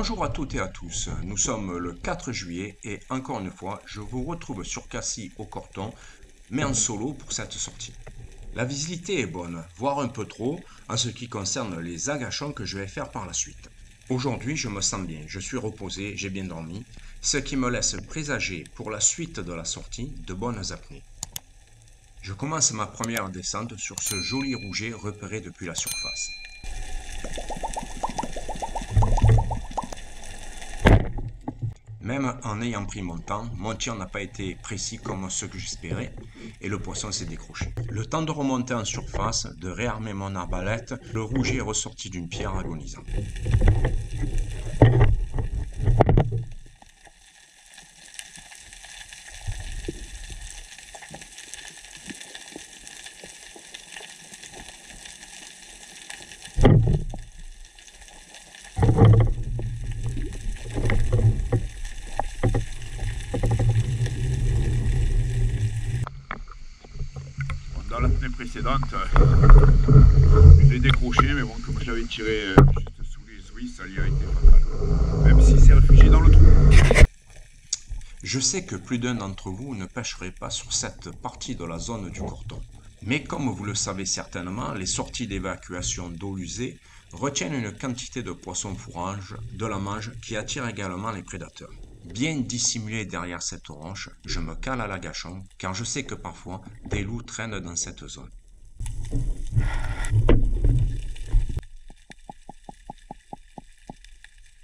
Bonjour à toutes et à tous, nous sommes le 4 juillet et encore une fois, je vous retrouve sur Cassis au Corton, mais en solo pour cette sortie. La visibilité est bonne, voire un peu trop, en ce qui concerne les agachons que je vais faire par la suite. Aujourd'hui, je me sens bien, je suis reposé, j'ai bien dormi, ce qui me laisse présager pour la suite de la sortie de bonnes apnées. Je commence ma première descente sur ce joli rouget repéré depuis la surface. Même en ayant pris mon temps, mon tir n'a pas été précis comme ce que j'espérais et le poisson s'est décroché. Le temps de remonter en surface, de réarmer mon arbalète, le rouget est ressorti d'une pierre agonisante. Dans l'apnée précédente, je l'ai décroché, mais bon, comme je l'avais tiré juste sous les ouïes, ça lui a été fatal. Même s'il s'est réfugié dans le trou. Je sais que plus d'un d'entre vous ne pêcherait pas sur cette partie de la zone du Corton. Mais comme vous le savez certainement, les sorties d'évacuation d'eau usée retiennent une quantité de poissons fourranges de la Manche qui attire également les prédateurs. Bien dissimulé derrière cette roche, je me cale à l'agachon car je sais que parfois des loups traînent dans cette zone.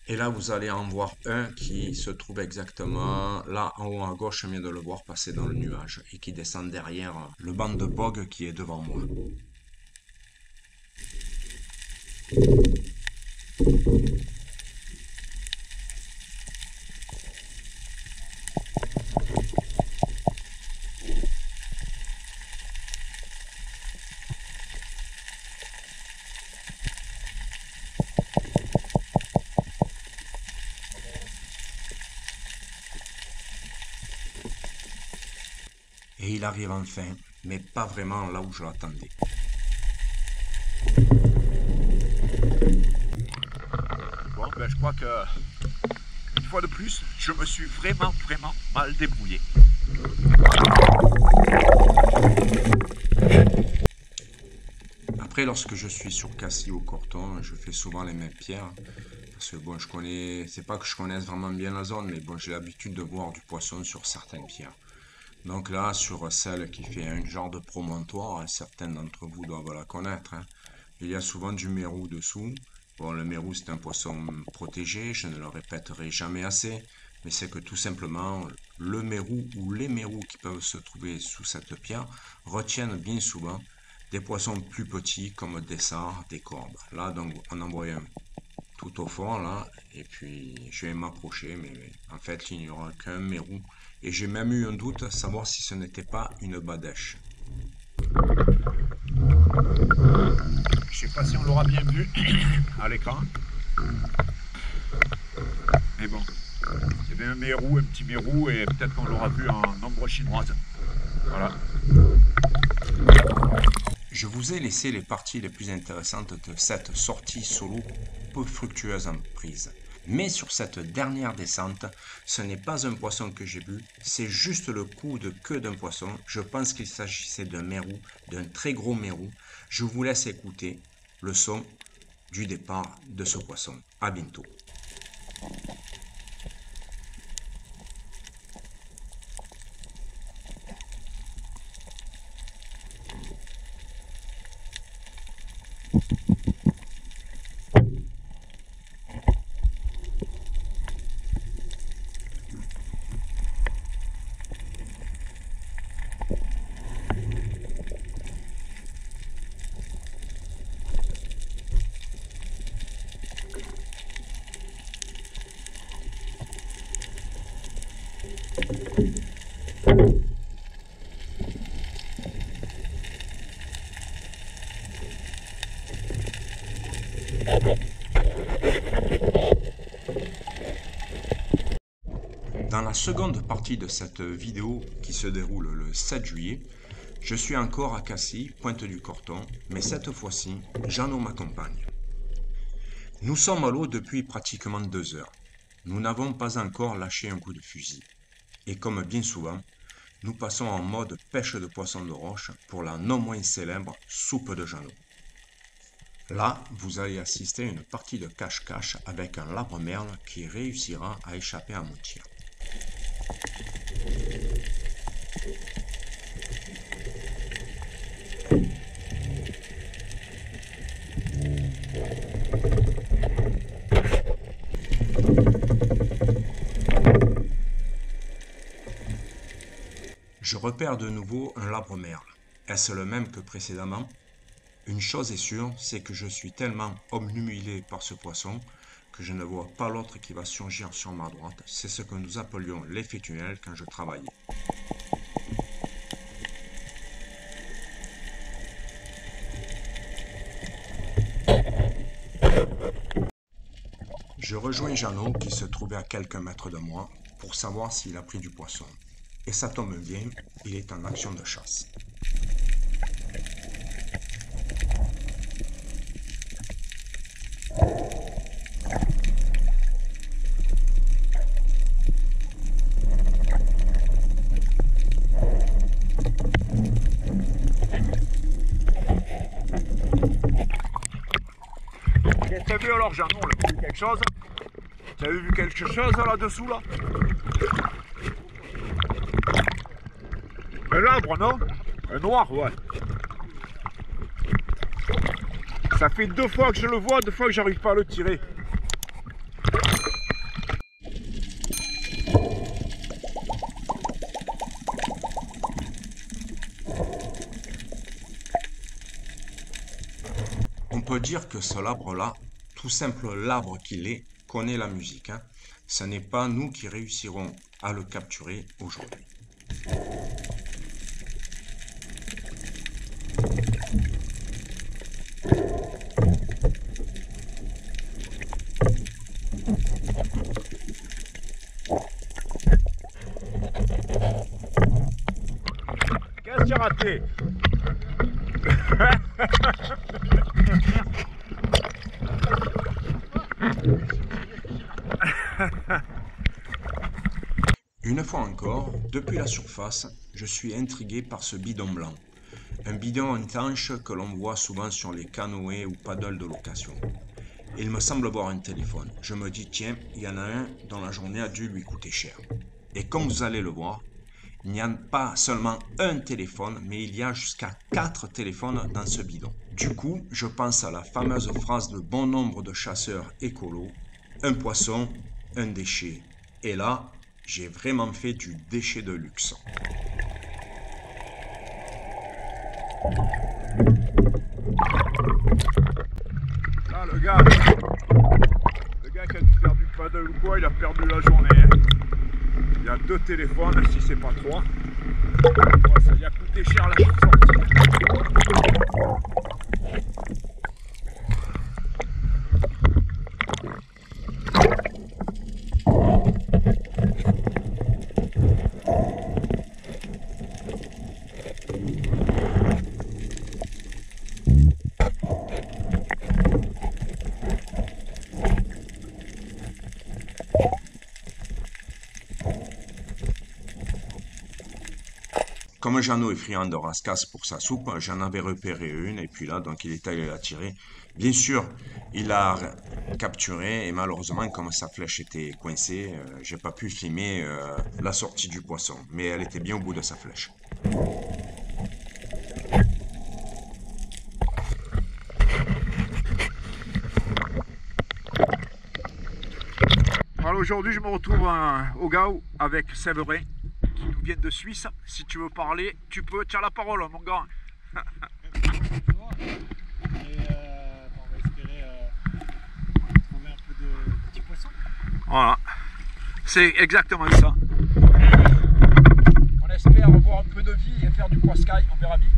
Et là, vous allez en voir un qui se trouve exactement là en haut à gauche, je viens de le voir passer dans le nuage et qui descend derrière le banc de bogue qui est devant moi. Et il arrive enfin, mais pas vraiment là où je l'attendais. Bon, ben je crois que, une fois de plus, je me suis vraiment mal débrouillé. Après, lorsque je suis sur Cassis au Corton, je fais souvent les mêmes pierres. Parce que bon, c'est pas que je connaisse vraiment bien la zone, mais bon, j'ai l'habitude de voir du poisson sur certaines pierres. Donc là, sur celle qui fait un genre de promontoire, certains d'entre vous doivent la connaître, hein. Il y a souvent du mérou dessous. Bon, le mérou, c'est un poisson protégé, je ne le répéterai jamais assez, mais c'est que tout simplement, le mérou ou les mérous qui peuvent se trouver sous cette pierre retiennent bien souvent des poissons plus petits comme des sards, des corbes. Là, donc, on en voit un tout au fond, là, et puis je vais m'approcher, mais en fait, il n'y aura qu'un mérou. Et j'ai même eu un doute à savoir si ce n'était pas une badèche. Je sais pas si on l'aura bien vu à l'écran. Mais bon, il y avait un mérou, un petit mérou, et peut-être qu'on l'aura vu en ombre chinoise. Voilà. Je vous ai laissé les parties les plus intéressantes de cette sortie solo peu fructueuse en prise. Mais sur cette dernière descente, ce n'est pas un poisson que j'ai vu, c'est juste le coup de queue d'un poisson. Je pense qu'il s'agissait d'un mérou, d'un très gros mérou. Je vous laisse écouter le son du départ de ce poisson. À bientôt. Dans la seconde partie de cette vidéo qui se déroule le 7 juillet, je suis encore à Cassis, Pointe du Corton, mais cette fois-ci, Jeannot m'accompagne. Nous sommes à l'eau depuis pratiquement 2 heures. Nous n'avons pas encore lâché un coup de fusil. Et comme bien souvent, nous passons en mode pêche de poissons de roche pour la non moins célèbre soupe de Jeannot. Là, vous allez assister à une partie de cache-cache avec un labre-merle qui réussira à échapper à mon tir. Je repère de nouveau un labre-merle. Est-ce le même que précédemment? Une chose est sûre, c'est que je suis tellement obnubilé par ce poisson que je ne vois pas l'autre qui va surgir sur ma droite. C'est ce que nous appelions l'effet tunnel quand je travaillais. Je rejoins Jeannot qui se trouvait à quelques mètres de moi pour savoir s'il a pris du poisson. Et ça tombe bien, il est en action de chasse. T'as vu alors, Jeannot, là, t'as vu quelque chose? T'as vu quelque chose là-dessous, là? Un arbre, non? Un noir, ouais. Ça fait 2 fois que je le vois, 2 fois que j'arrive pas à le tirer. On peut dire que ce labre-là, tout simple labre qu'il est, connaît la musique. Ce n'est pas nous qui réussirons à le capturer aujourd'hui. Qu'est-ce que j'ai raté? Une fois encore, depuis la surface, je suis intrigué par ce bidon blanc. Un bidon étanche que l'on voit souvent sur les canoës ou paddles de location. Il me semble voir un téléphone. Je me dis, tiens, il y en a un dont la journée a dû lui coûter cher. Et comme vous allez le voir, il n'y a pas seulement un téléphone, mais il y a jusqu'à 4 téléphones dans ce bidon. Du coup, je pense à la fameuse phrase de bon nombre de chasseurs écolos, un poisson, un déchet. Et là, j'ai vraiment fait du déchet de luxe. Là, le gars qui a dû faire du paddle ou quoi, il a perdu la journée. Il y a 2 téléphones, si c'est pas 3. Ouais, ça lui a coûté cher la sortie. Comme Jeannot est friand de rascasse pour sa soupe, j'en avais repéré une et puis là, donc il est allé la tirer. Bien sûr, il l'a capturée et malheureusement, comme sa flèche était coincée, j'ai pas pu filmer la sortie du poisson, mais elle était bien au bout de sa flèche. Alors aujourd'hui, je me retrouve au Gao avec Séverin, qui nous vient de Suisse. Si tu veux parler, tu peux. Tiens la parole, mon gars. On va espérer trouver un peu de petits poissons. Voilà. C'est exactement ça. On espère voir un peu de vie et faire du poiscaille, on verra bien.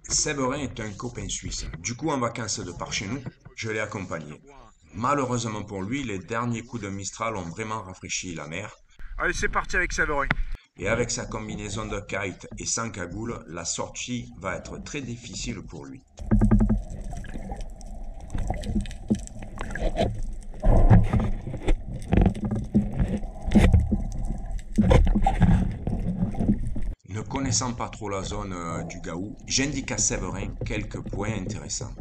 Séverin est un copain suisse. Du coup, en vacances de par chez nous, je l'ai accompagné. Malheureusement pour lui, les derniers coups de Mistral ont vraiment rafraîchi la mer. Allez, c'est parti avec Séverin. Et avec sa combinaison de kite et sans cagoule, la sortie va être très difficile pour lui. Ne connaissant pas trop la zone du Gaou, j'indique à Séverin quelques points intéressants.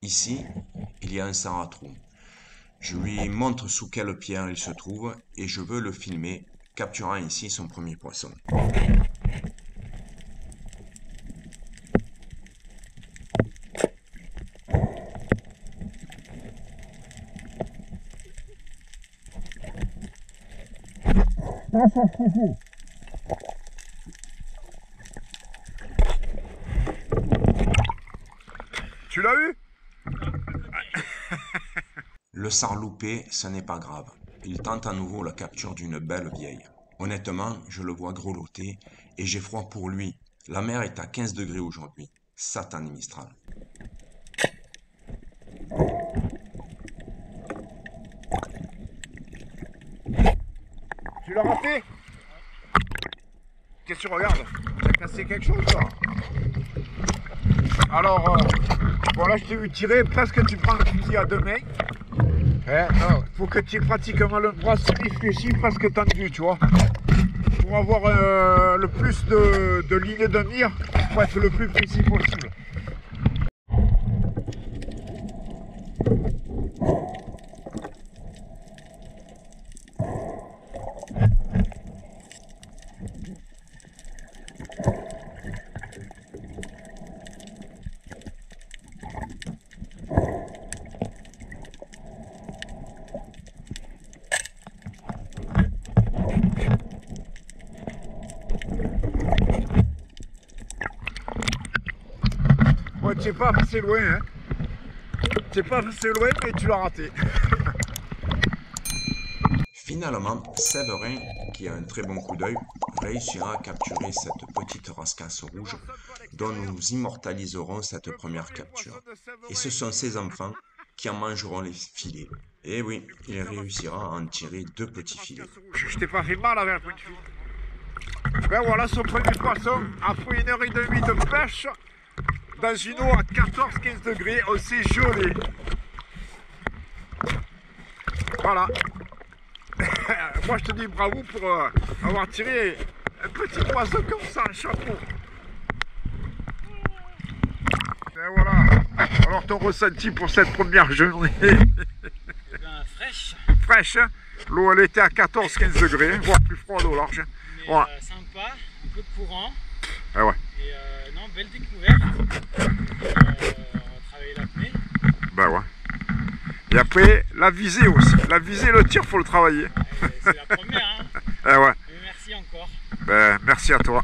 Ici, il y a un saratrou. Je lui montre sous quelle pierre il se trouve et je veux le filmer, capturant ici son premier poisson. Tu l'as eu? Le sard loupé, ce n'est pas grave. Il tente à nouveau la capture d'une belle vieille. Honnêtement, je le vois grelotter et j'ai froid pour lui. La mer est à 15 degrés aujourd'hui. Satan et Mistral. Tu l'as raté? Qu'est-ce que tu regardes? Tu as cassé quelque chose là? Alors, bon là je t'ai vu tirer, presque tu prends le fusil à deux mains. Il faut que tu pratiques le bras réfléchi, presque tendu, tu vois. Pour avoir le plus de lignes de mire, pour être le plus précis possible. Ouais, tu n'es pas passé loin, hein. Tu n'es pas passé loin, mais tu l'as raté. Finalement, Séverin, qui a un très bon coup d'œil, réussira à capturer cette petite rascasse rouge dont nous immortaliserons cette première capture. Et ce sont ses enfants qui en mangeront les filets. Et oui, il réussira à en tirer 2 petits filets. Je t'ai pas fait mal avec le point de fil. Ben voilà son premier poisson, après 1h30 de pêche, dans une eau à 14-15 degrés, on s'est gelé. Voilà. Moi je te dis bravo pour avoir tiré un petit poisson comme ça, un chapeau. Et voilà. Alors ton ressenti pour cette première journée? Fraîche. Fraîche, hein. L'eau elle était à 14-15 degrés, voire plus froide au large. Mais Ouais. sympa, un peu de courant. Ah ouais. Et non, belle découverte. On va travailler l'apnée. Ben ouais. Et après, la visée aussi. La visée, le tir, faut le travailler. C'est la première, hein. Eh ouais. Mais merci encore. Ben, merci à toi.